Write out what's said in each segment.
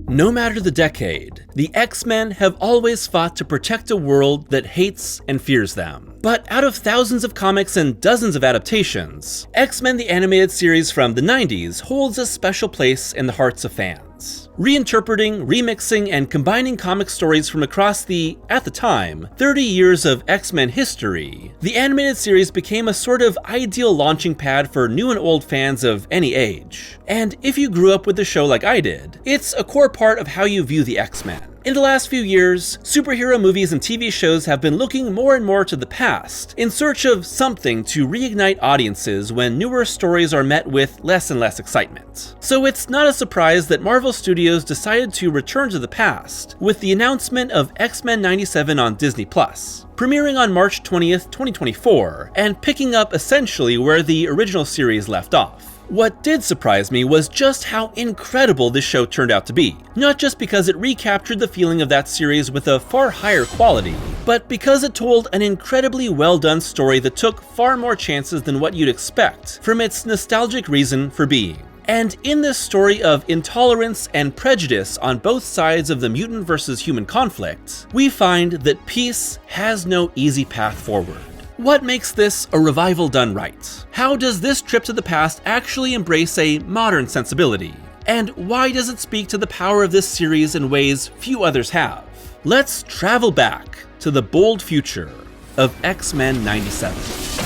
No matter the decade, the X-Men have always fought to protect a world that hates and fears them. But out of thousands of comics and dozens of adaptations, X-Men the Animated Series from the 90s holds a special place in the hearts of fans. Reinterpreting, remixing, and combining comic stories from across the, at the time, 30 years of X-Men history, the animated series became a sort of ideal launching pad for new and old fans of any age. And if you grew up with the show like I did, it's a core part of how you view the X-Men. In the last few years, superhero movies and TV shows have been looking more and more to the past, in search of something to reignite audiences when newer stories are met with less and less excitement. So it's not a surprise that Marvel Studios decided to return to the past, with the announcement of X-Men 97 on Disney+, premiering on March 20th, 2024, and picking up essentially where the original series left off. What did surprise me was just how incredible this show turned out to be, not just because it recaptured the feeling of that series with a far higher quality, but because it told an incredibly well done story that took far more chances than what you'd expect from its nostalgic reason for being. And in this story of intolerance and prejudice on both sides of the mutant versus human conflict, we find that peace has no easy path forward. What makes this a revival done right? How does this trip to the past actually embrace a modern sensibility? And why does it speak to the power of this series in ways few others have? Let's travel back to the bold future of X-Men 97.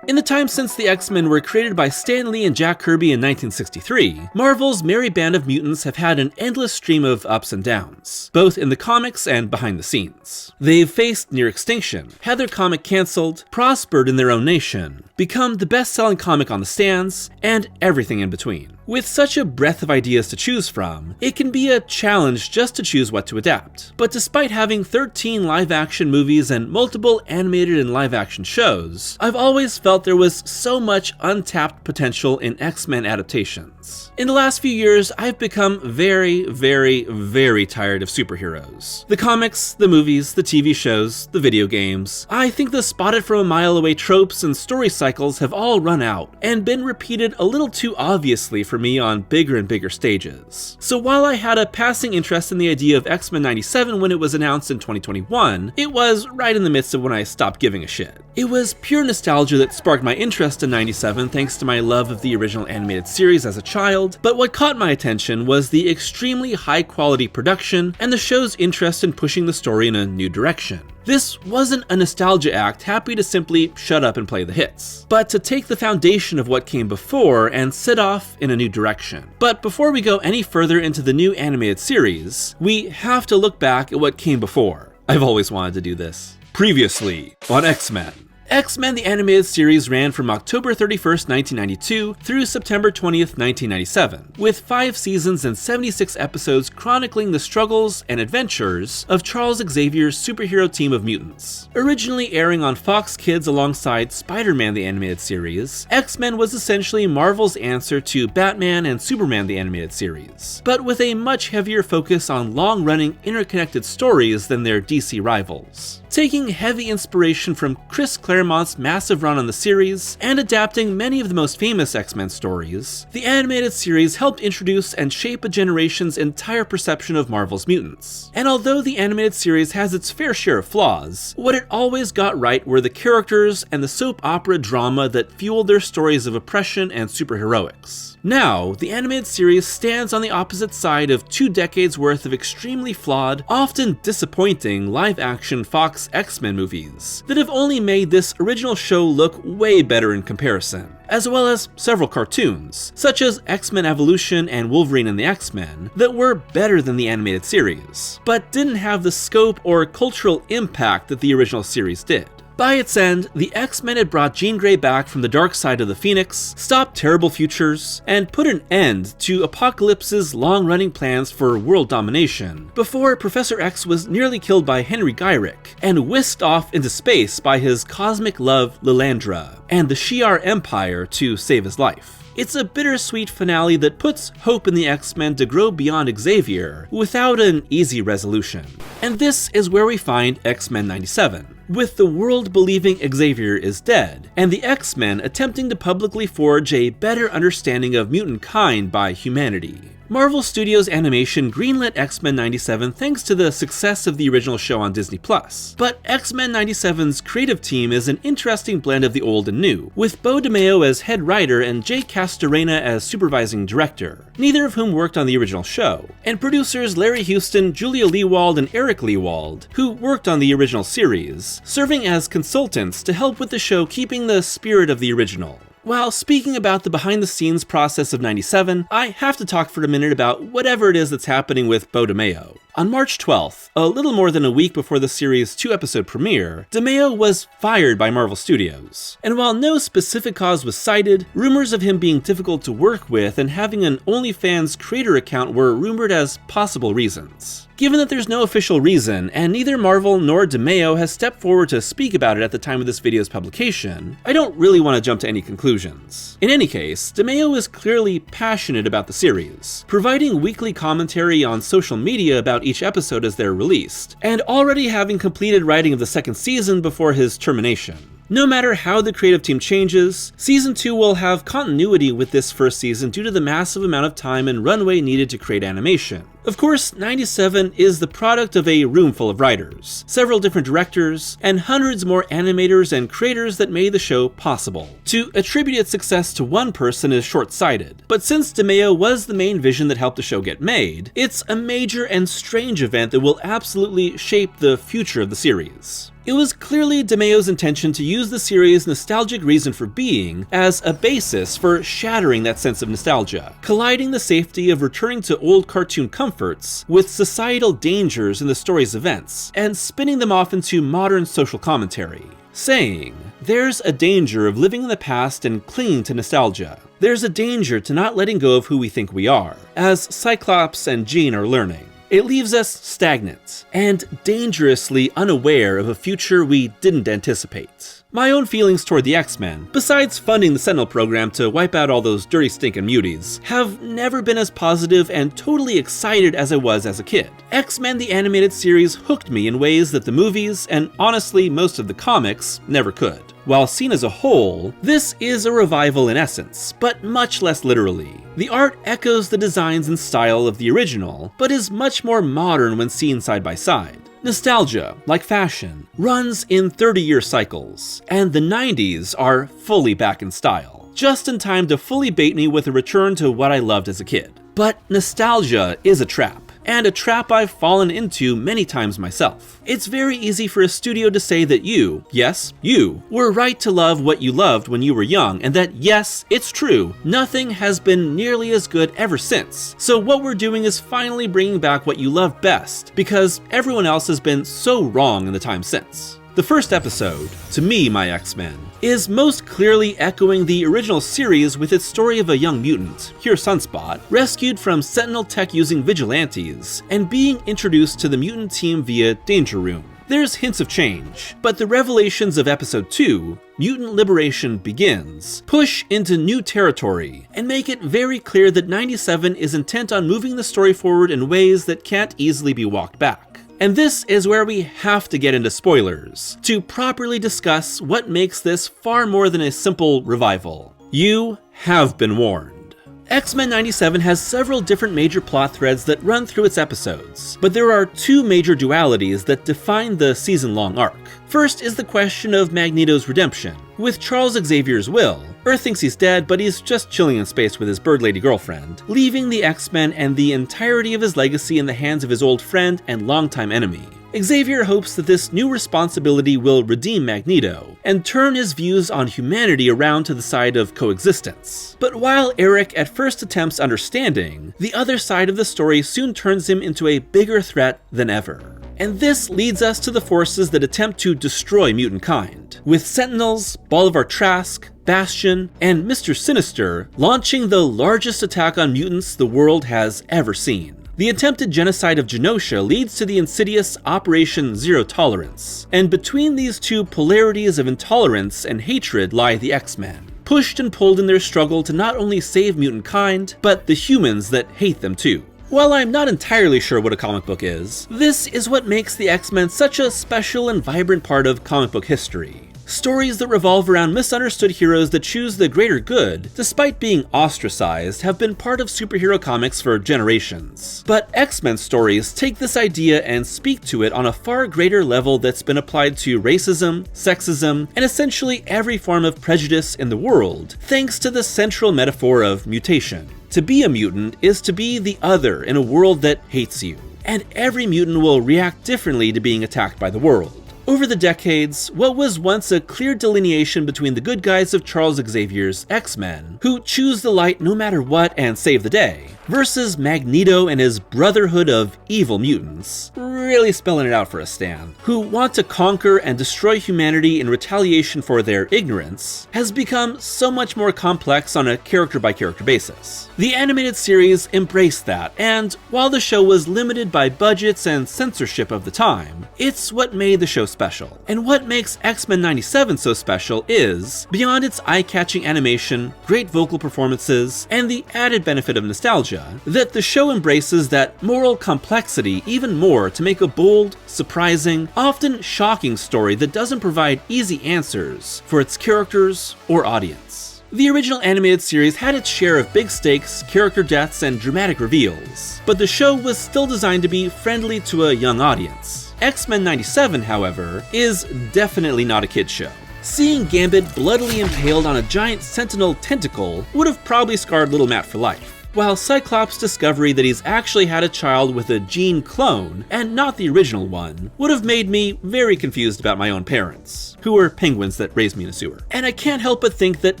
In the time since the X-Men were created by Stan Lee and Jack Kirby in 1963, Marvel's merry band of mutants have had an endless stream of ups and downs, both in the comics and behind the scenes. They've faced near extinction, had their comic cancelled, prospered in their own nation, become the best-selling comic on the stands, and everything in between. With such a breadth of ideas to choose from, it can be a challenge just to choose what to adapt. But despite having 13 live-action movies and multiple animated and live-action shows, I've always felt there was so much untapped potential in X-Men adaptations. In the last few years, I've become very tired of superheroes. The comics, the movies, the TV shows, the video games. I think the spotted from a mile away tropes and story cycles have all run out, and been repeated a little too obviously for me on bigger and bigger stages. So while I had a passing interest in the idea of X-Men 97 when it was announced in 2021, it was right in the midst of when I stopped giving a shit. It was pure nostalgia that sparked my interest in 97 thanks to my love of the original animated series as a child, but what caught my attention was the extremely high quality production and the show's interest in pushing the story in a new direction. This wasn't a nostalgia act happy to simply shut up and play the hits, but to take the foundation of what came before and set off in a new direction. But before we go any further into the new animated series, we have to look back at what came before. I've always wanted to do this. Previously on X-Men. X-Men the Animated Series ran from October 31st, 1992 through September 20th, 1997, with 5 seasons and 76 episodes chronicling the struggles and adventures of Charles Xavier's superhero team of mutants. Originally airing on Fox Kids alongside Spider-Man the Animated Series, X-Men was essentially Marvel's answer to Batman and Superman the Animated Series, but with a much heavier focus on long-running interconnected stories than their DC rivals. Taking heavy inspiration from Chris Claremont's massive run on the series, and adapting many of the most famous X-Men stories, the animated series helped introduce and shape a generation's entire perception of Marvel's mutants. And although the animated series has its fair share of flaws, what it always got right were the characters and the soap opera drama that fueled their stories of oppression and superheroics. Now, the animated series stands on the opposite side of 2 decades worth of extremely flawed, often disappointing live-action Fox X-Men movies that have only made this original show look way better in comparison, as well as several cartoons, such as X-Men Evolution and Wolverine and the X-Men, that were better than the animated series, but didn't have the scope or cultural impact that the original series did. By its end, the X-Men had brought Jean Grey back from the dark side of the Phoenix, stopped terrible futures, and put an end to Apocalypse's long-running plans for world domination, before Professor X was nearly killed by Henry Gyrick, and whisked off into space by his cosmic love Lilandra, and the Shi'ar Empire to save his life. It's a bittersweet finale that puts hope in the X-Men to grow beyond Xavier without an easy resolution. And this is where we find X-Men 97. with the world believing Xavier is dead, and the X-Men attempting to publicly forge a better understanding of mutant kind by humanity. Marvel Studios Animation greenlit X-Men 97 thanks to the success of the original show on Disney+. But X-Men 97's creative team is an interesting blend of the old and new, with Beau DeMayo as head writer and Jay Castorena as supervising director, neither of whom worked on the original show, and producers Larry Houston, Julia Leewald, and Eric Leewald, who worked on the original series, serving as consultants to help with the show keeping the spirit of the original. While speaking about the behind-the-scenes process of 97, I have to talk for a minute about whatever it is that's happening with Beau DeMayo. On March 12th, a little more than a week before the series' 2-episode premiere, DeMayo was fired by Marvel Studios. And while no specific cause was cited, rumors of him being difficult to work with and having an OnlyFans creator account were rumored as possible reasons. Given that there's no official reason, and neither Marvel nor DeMayo has stepped forward to speak about it at the time of this video's publication, I don't really want to jump to any conclusions. In any case, DeMayo is clearly passionate about the series, providing weekly commentary on social media about each episode as they're released, and already having completed writing of the second season before his termination. No matter how the creative team changes, Season 2 will have continuity with this first season due to the massive amount of time and runway needed to create animation. Of course, 97 is the product of a room full of writers, several different directors, and hundreds more animators and creators that made the show possible. To attribute its success to one person is short-sighted, but since DeMayo was the main vision that helped the show get made, it's a major and strange event that will absolutely shape the future of the series. It was clearly DeMayo's intention to use the series' nostalgic reason for being as a basis for shattering that sense of nostalgia, colliding the safety of returning to old cartoon comforts with societal dangers in the story's events, and spinning them off into modern social commentary, saying, "There's a danger of living in the past and clinging to nostalgia. There's a danger to not letting go of who we think we are, as Cyclops and Jean are learning. It leaves us stagnant and dangerously unaware of a future we didn't anticipate." My own feelings toward the X-Men, besides funding the Sentinel program to wipe out all those dirty stinkin' muties, have never been as positive and totally excited as I was as a kid. X-Men the Animated Series hooked me in ways that the movies, and honestly most of the comics, never could. While seen as a whole, this is a revival in essence, but much less literally. The art echoes the designs and style of the original, but is much more modern when seen side by side. Nostalgia, like fashion, runs in 30-year cycles, and the 90s are fully back in style, just in time to fully bait me with a return to what I loved as a kid. But nostalgia is a trap, and a trap I've fallen into many times myself. It's very easy for a studio to say that you, yes, you, were right to love what you loved when you were young, and that yes, it's true, nothing has been nearly as good ever since. So what we're doing is finally bringing back what you love best, because everyone else has been so wrong in the time since. The first episode, To Me, My X-Men, is most clearly echoing the original series with its story of a young mutant, Pure Sunspot, rescued from Sentinel tech-using vigilantes, and being introduced to the mutant team via Danger Room. There's hints of change, but the revelations of Episode 2, Mutant Liberation Begins, push into new territory, and make it very clear that 97 is intent on moving the story forward in ways that can't easily be walked back. And this is where we have to get into spoilers, to properly discuss what makes this far more than a simple revival. You have been warned. X-Men 97 has several different major plot threads that run through its episodes, but there are two major dualities that define the season-long arc. First is the question of Magneto's redemption. With Charles Xavier's will, Earth thinks he's dead, but he's just chilling in space with his bird lady girlfriend, leaving the X-Men and the entirety of his legacy in the hands of his old friend and longtime enemy. Xavier hopes that this new responsibility will redeem Magneto, and turn his views on humanity around to the side of coexistence. But while Eric at first attempts understanding, the other side of the story soon turns him into a bigger threat than ever. And this leads us to the forces that attempt to destroy mutant kind, with Sentinels, Bolivar Trask, Bastion, and Mr. Sinister launching the largest attack on mutants the world has ever seen. The attempted genocide of Genosha leads to the insidious Operation Zero Tolerance, and between these two polarities of intolerance and hatred lie the X-Men, pushed and pulled in their struggle to not only save mutant kind, but the humans that hate them too. While I'm not entirely sure what a comic book is, this is what makes the X-Men such a special and vibrant part of comic book history. Stories that revolve around misunderstood heroes that choose the greater good, despite being ostracized, have been part of superhero comics for generations. But X-Men stories take this idea and speak to it on a far greater level that's been applied to racism, sexism, and essentially every form of prejudice in the world, thanks to the central metaphor of mutation. To be a mutant is to be the other in a world that hates you, and every mutant will react differently to being attacked by the world. Over the decades, what was once a clear delineation between the good guys of Charles Xavier's X-Men, who choose the light no matter what and save the day, versus Magneto and his brotherhood of evil mutants, really spelling it out for us, Stan, who want to conquer and destroy humanity in retaliation for their ignorance, has become so much more complex on a character-by-character basis. The animated series embraced that, and while the show was limited by budgets and censorship of the time, it's what made the show special. And what makes X-Men 97 so special is, beyond its eye-catching animation, great vocal performances, and the added benefit of nostalgia, that the show embraces that moral complexity even more to make a bold, surprising, often shocking story that doesn't provide easy answers for its characters or audience. The original animated series had its share of big stakes, character deaths, and dramatic reveals, but the show was still designed to be friendly to a young audience. X-Men 97, however, is definitely not a kid's show. Seeing Gambit bloodily impaled on a giant sentinel tentacle would have probably scarred little Matt for life, while Cyclops' discovery that he's actually had a child with a Jean clone, and not the original one, would have made me very confused about my own parents, who were penguins that raised me in a sewer. And I can't help but think that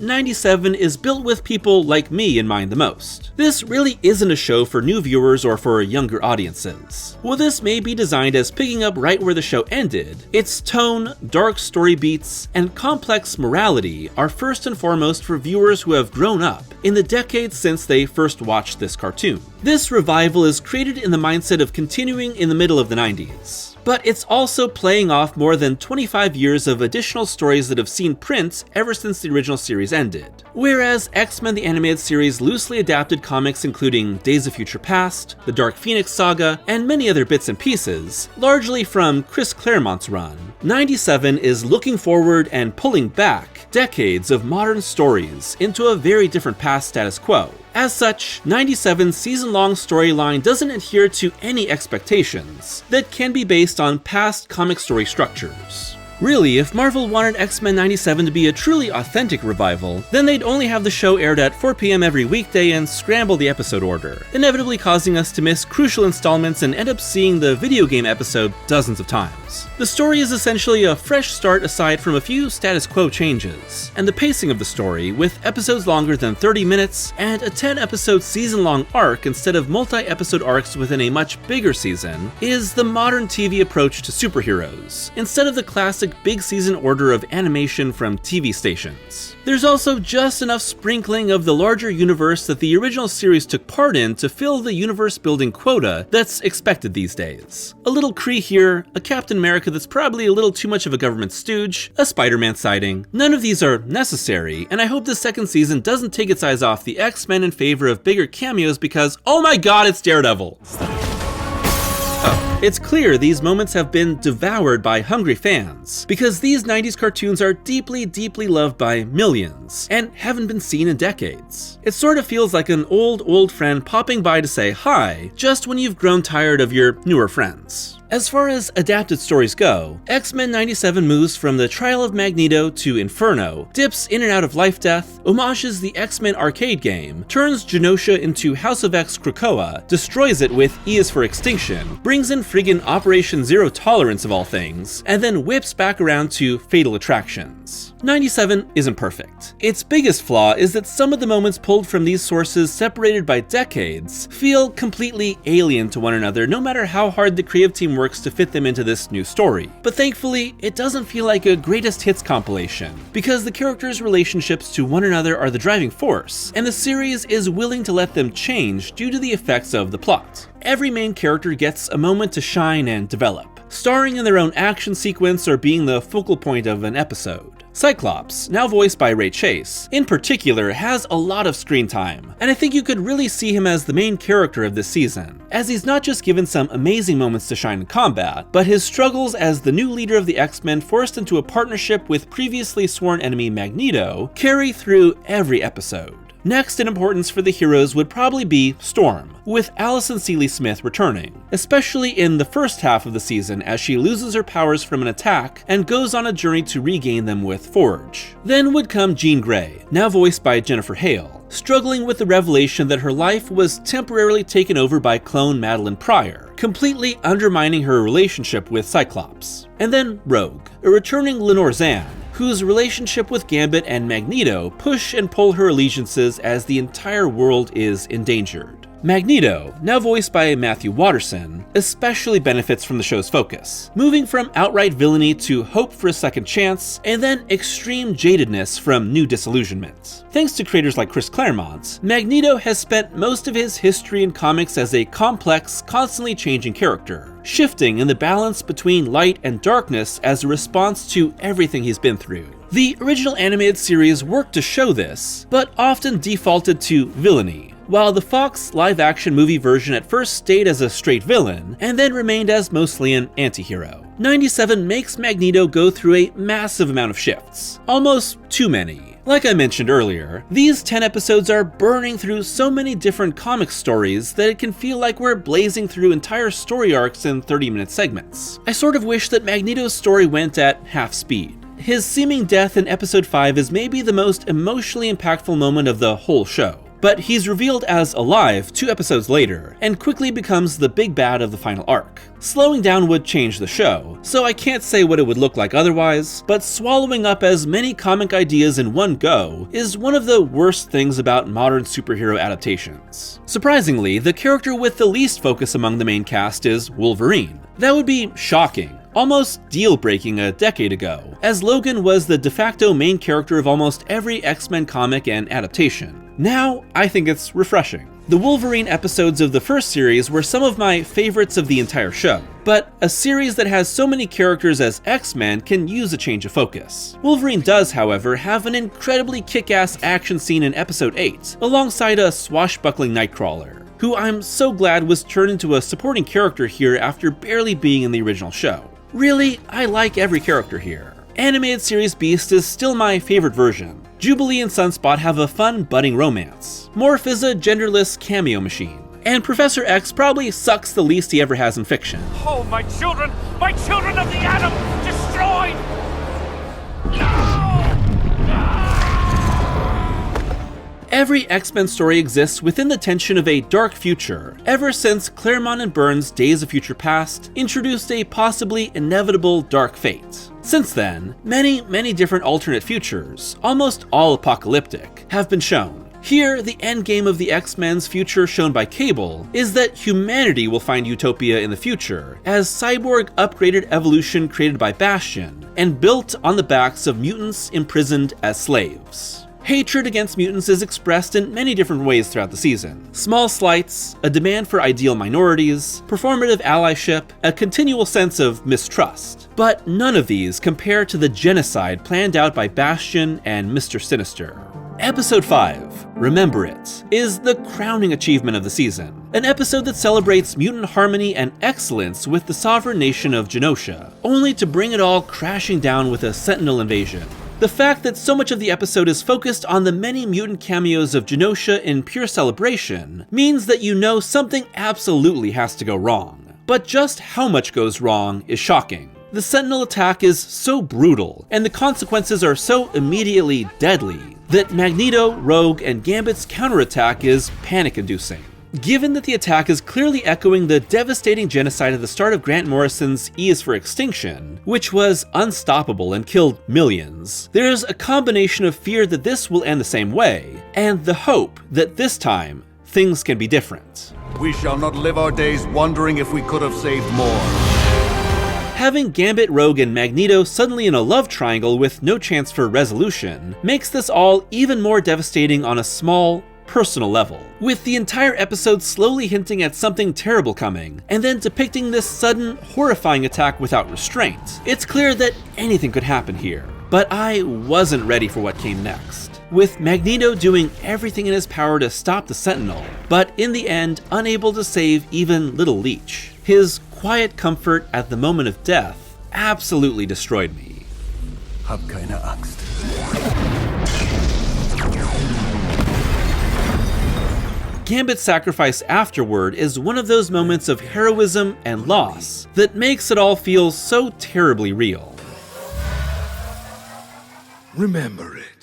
97 is built with people like me in mind the most. This really isn't a show for new viewers or for younger audiences. While this may be designed as picking up right where the show ended, its tone, dark story beats, and complex morality are first and foremost for viewers who have grown up in the decades since they first watched this cartoon. This revival is created in the mindset of continuing in the middle of the 90s. But it's also playing off more than 25 years of additional stories that have seen print ever since the original series ended. Whereas X-Men the Animated Series loosely adapted comics including Days of Future Past, the Dark Phoenix Saga, and many other bits and pieces, largely from Chris Claremont's run, 97 is looking forward and pulling back decades of modern stories into a very different past status quo. As such, 97's season-long storyline doesn't adhere to any expectations that can be based on past comic story structures. Really, if Marvel wanted X-Men 97 to be a truly authentic revival, then they'd only have the show aired at 4 p.m. every weekday and scramble the episode order, inevitably causing us to miss crucial installments and end up seeing the video game episode dozens of times. The story is essentially a fresh start aside from a few status quo changes, and the pacing of the story, with episodes longer than 30 minutes and a 10-episode season-long arc instead of multi-episode arcs within a much bigger season, is the modern TV approach to superheroes, instead of the classic big season order of animation from TV stations. There's also just enough sprinkling of the larger universe that the original series took part in to fill the universe-building quota that's expected these days. A little Kree here, a Captain America that's probably a little too much of a government stooge, a Spider-Man sighting. None of these are necessary, and I hope the second season doesn't take its eyes off the X-Men in favor of bigger cameos because, oh my god, it's Daredevil! It's clear these moments have been devoured by hungry fans, because these 90s cartoons are deeply, deeply loved by millions, and haven't been seen in decades. It sort of feels like an old friend popping by to say hi, just when you've grown tired of your newer friends. As far as adapted stories go, X-Men 97 moves from the trial of Magneto to Inferno, dips in and out of life-death, homages the X-Men arcade game, turns Genosha into House of X Krakoa, destroys it with E is for Extinction, brings in friggin' Operation Zero Tolerance of all things, and then whips back around to Fatal Attractions. 97 isn't perfect. Its biggest flaw is that some of the moments pulled from these sources separated by decades feel completely alien to one another no matter how hard the creative team works to fit them into this new story. But thankfully, it doesn't feel like a greatest hits compilation, because the characters' relationships to one another are the driving force, and the series is willing to let them change due to the effects of the plot. Every main character gets a moment to shine and develop, starring in their own action sequence or being the focal point of an episode. Cyclops, now voiced by Ray Chase, in particular has a lot of screen time, and I think you could really see him as the main character of this season, as he's not just given some amazing moments to shine in combat, but his struggles as the new leader of the X-Men forced into a partnership with previously sworn enemy Magneto carry through every episode. Next in importance for the heroes would probably be Storm, with Allison Seeley Smith returning, especially in the first half of the season as she loses her powers from an attack and goes on a journey to regain them with Forge. Then would come Jean Grey, now voiced by Jennifer Hale, struggling with the revelation that her life was temporarily taken over by clone Madeline Pryor, completely undermining her relationship with Cyclops. And then Rogue, a returning Lenore Zann, whose relationship with Gambit and Magneto push and pull her allegiances as the entire world is endangered. Magneto, now voiced by Matthew Watterson, especially benefits from the show's focus, moving from outright villainy to hope for a second chance, and then extreme jadedness from new disillusionment. Thanks to creators like Chris Claremont, Magneto has spent most of his history in comics as a complex, constantly changing character, shifting in the balance between light and darkness as a response to everything he's been through. The original animated series worked to show this, but often defaulted to villainy, while the Fox live-action movie version at first stayed as a straight villain, and then remained as mostly an anti-hero. 97 makes Magneto go through a massive amount of shifts, almost too many. Like I mentioned earlier, these 10 episodes are burning through so many different comic stories that it can feel like we're blazing through entire story arcs in 30-minute segments. I sort of wish that Magneto's story went at half speed. His seeming death in episode 5 is maybe the most emotionally impactful moment of the whole show, but he's revealed as alive 2 episodes later, and quickly becomes the big bad of the final arc. Slowing down would change the show, so I can't say what it would look like otherwise, but swallowing up as many comic ideas in one go is one of the worst things about modern superhero adaptations. Surprisingly, the character with the least focus among the main cast is Wolverine. That would be shocking, almost deal-breaking a decade ago, as Logan was the de facto main character of almost every X-Men comic and adaptation. Now, I think it's refreshing. The Wolverine episodes of the first series were some of my favorites of the entire show, but a series that has so many characters as X-Men can use a change of focus. Wolverine does, however, have an incredibly kick-ass action scene in episode 8, alongside a swashbuckling Nightcrawler, who I'm so glad was turned into a supporting character here after barely being in the original show. Really, I like every character here. Animated series Beast is still my favorite version. Jubilee and Sunspot have a fun, budding romance. Morph is a genderless cameo machine. And Professor X probably sucks the least he ever has in fiction. Oh, my children of the atom, destroyed! No! Every X-Men story exists within the tension of a dark future, ever since Claremont and Byrne's Days of Future Past introduced a possibly inevitable dark fate. Since then, many different alternate futures, almost all apocalyptic, have been shown. Here, the endgame of the X-Men's future shown by Cable is that humanity will find utopia in the future, as cyborg upgraded evolution created by Bastion, and built on the backs of mutants imprisoned as slaves. Hatred against mutants is expressed in many different ways throughout the season. Small slights, a demand for ideal minorities, performative allyship, a continual sense of mistrust. But none of these compare to the genocide planned out by Bastion and Mr. Sinister. Episode 5, Remember It, is the crowning achievement of the season. An episode that celebrates mutant harmony and excellence with the sovereign nation of Genosha, only to bring it all crashing down with a Sentinel invasion. The fact that so much of the episode is focused on the many mutant cameos of Genosha in pure celebration means that you know something absolutely has to go wrong. But just how much goes wrong is shocking. The Sentinel attack is so brutal, and the consequences are so immediately deadly, that Magneto, Rogue, and Gambit's counterattack is panic-inducing. Given that the attack is clearly echoing the devastating genocide at the start of Grant Morrison's E is for Extinction, which was unstoppable and killed millions, there is a combination of fear that this will end the same way, and the hope that this time, things can be different. We shall not live our days wondering if we could have saved more. Having Gambit, Rogue, and Magneto suddenly in a love triangle with no chance for resolution makes this all even more devastating on a small, personal level, with the entire episode slowly hinting at something terrible coming, and then depicting this sudden, horrifying attack without restraint. It's clear that anything could happen here. but I wasn't ready for what came next. With Magneto doing everything in his power to stop the Sentinel, but in the end unable to save even Little Leech. His quiet comfort at the moment of death absolutely destroyed me. Hab keine Angst. Gambit's sacrifice afterward is one of those moments of heroism and loss that makes it all feel so terribly real. Remember it.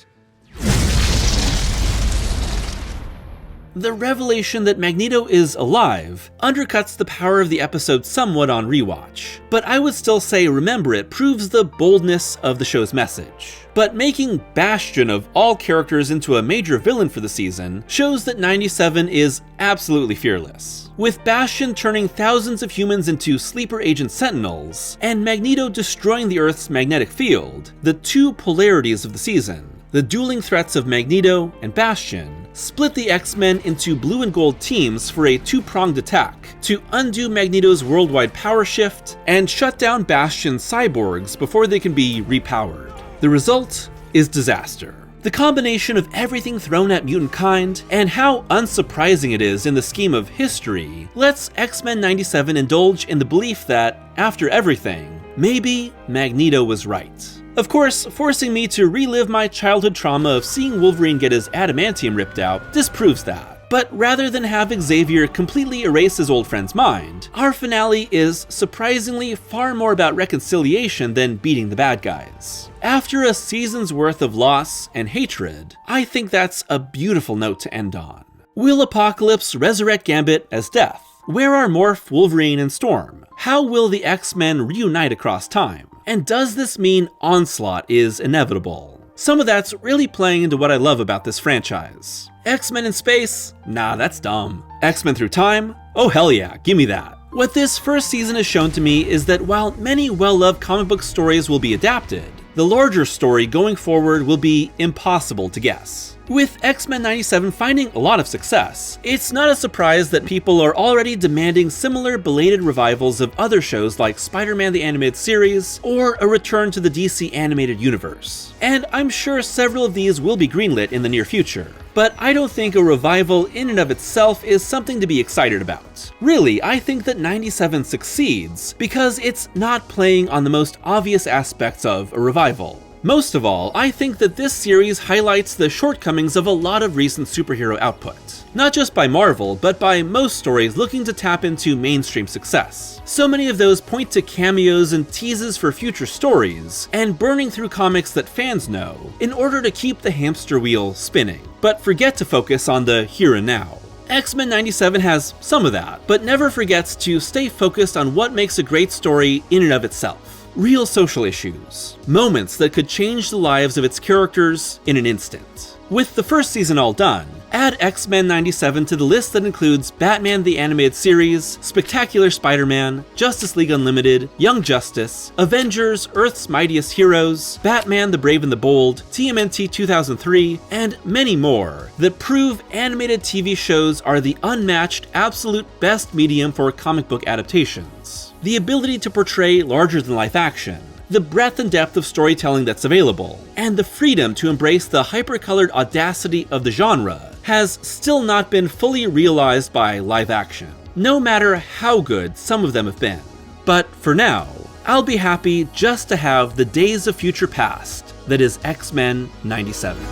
The revelation that Magneto is alive undercuts the power of the episode somewhat on rewatch, but I would still say Remember It proves the boldness of the show's message. But making Bastion of all characters into a major villain for the season shows that 97 is absolutely fearless. With Bastion turning thousands of humans into sleeper agent Sentinels, and Magneto destroying the Earth's magnetic field, the two polarities of the season, the dueling threats of Magneto and Bastion, split the X-Men into blue and gold teams for a two-pronged attack to undo Magneto's worldwide power shift and shut down Bastion's cyborgs before they can be repowered. The result is disaster. The combination of everything thrown at mutant kind, and how unsurprising it is in the scheme of history, lets X-Men 97 indulge in the belief that, after everything, maybe Magneto was right. Of course, forcing me to relive my childhood trauma of seeing Wolverine get his adamantium ripped out disproves that. But rather than have Xavier completely erase his old friend's mind, our finale is surprisingly far more about reconciliation than beating the bad guys. After a season's worth of loss and hatred, I think that's a beautiful note to end on. Will Apocalypse resurrect Gambit as Death? Where are Morph, Wolverine, and Storm? How will the X-Men reunite across time? And does this mean Onslaught is inevitable? Some of that's really playing into what I love about this franchise. X-Men in space? Nah, that's dumb. X-Men through time? Oh hell yeah, give me that. What this first season has shown to me is that while many well-loved comic book stories will be adapted, the larger story going forward will be impossible to guess. With X-Men 97 finding a lot of success, it's not a surprise that people are already demanding similar belated revivals of other shows like Spider-Man the Animated Series or a return to the DC animated universe. And I'm sure several of these will be greenlit in the near future. But I don't think a revival in and of itself is something to be excited about. Really, I think that 97 succeeds because it's not playing on the most obvious aspects of a revival. Most of all, I think that this series highlights the shortcomings of a lot of recent superhero output. Not just by Marvel, but by most stories looking to tap into mainstream success. So many of those point to cameos and teases for future stories, and burning through comics that fans know, in order to keep the hamster wheel spinning, but forget to focus on the here and now. X-Men 97 has some of that, but never forgets to stay focused on what makes a great story in and of itself. Real social issues, moments that could change the lives of its characters in an instant. With the first season all done, add X-Men 97 to the list that includes Batman the Animated Series, Spectacular Spider-Man, Justice League Unlimited, Young Justice, Avengers, Earth's Mightiest Heroes, Batman the Brave and the Bold, TMNT 2003, and many more that prove animated TV shows are the unmatched, absolute best medium for comic book adaptations. The ability to portray larger-than-life action, the breadth and depth of storytelling that's available, and the freedom to embrace the hyper-colored audacity of the genre has still not been fully realized by live action, no matter how good some of them have been. But for now, I'll be happy just to have the Days of Future Past that is X-Men 97.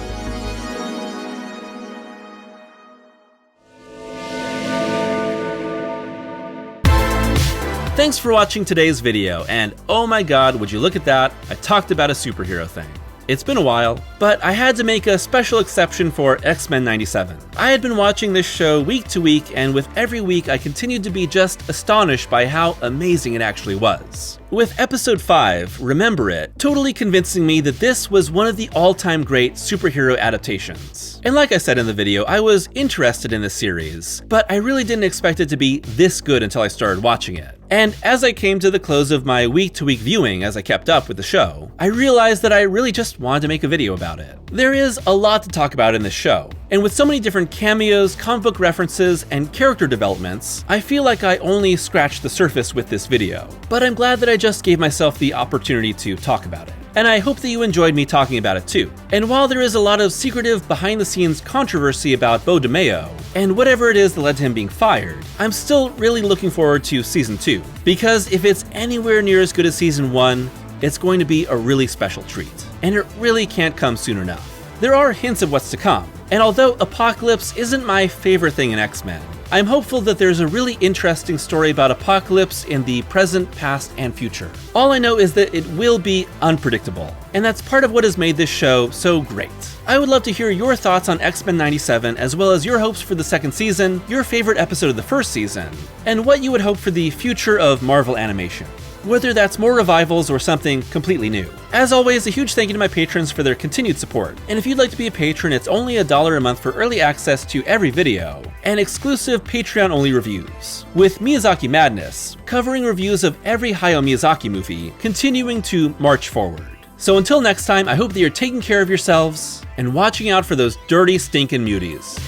Thanks for watching today's video, and oh my god, would you look at that, I talked about a superhero thing. It's been a while, but I had to make a special exception for X-Men 97. I had been watching this show week to week, and with every week I continued to be just astonished by how amazing it actually was. With episode 5, Remember It, totally convincing me that this was one of the all-time great superhero adaptations. And like I said in the video, I was interested in this series, but I really didn't expect it to be this good until I started watching it. And as I came to the close of my week-to-week viewing as I kept up with the show, I realized that I really just wanted to make a video about it. There is a lot to talk about in this show, and with so many different cameos, comic book references, and character developments, I feel like I only scratched the surface with this video. But I'm glad that I just gave myself the opportunity to talk about it. and I hope that you enjoyed me talking about it too. And while there is a lot of secretive behind-the-scenes controversy about Beau DeMayo, and whatever it is that led to him being fired, I'm still really looking forward to Season 2, because if it's anywhere near as good as Season 1, it's going to be a really special treat, and it really can't come soon enough. There are hints of what's to come, and although Apocalypse isn't my favorite thing in X-Men, I'm hopeful that there's a really interesting story about Apocalypse in the present, past, and future. All I know is that it will be unpredictable, and that's part of what has made this show so great. I would love to hear your thoughts on X-Men 97, as well as your hopes for the second season, your favorite episode of the first season, and what you would hope for the future of Marvel animation, whether that's more revivals or something completely new. As always, a huge thank you to my patrons for their continued support, and if you'd like to be a patron, it's only $1 a month for early access to every video, and exclusive Patreon-only reviews, with Miyazaki Madness, covering reviews of every Hayao Miyazaki movie, continuing to march forward. So until next time, I hope that you're taking care of yourselves, and watching out for those dirty, stinking muties.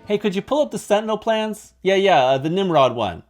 Hey, could you pull up the Sentinel plans? Yeah, the Nimrod one.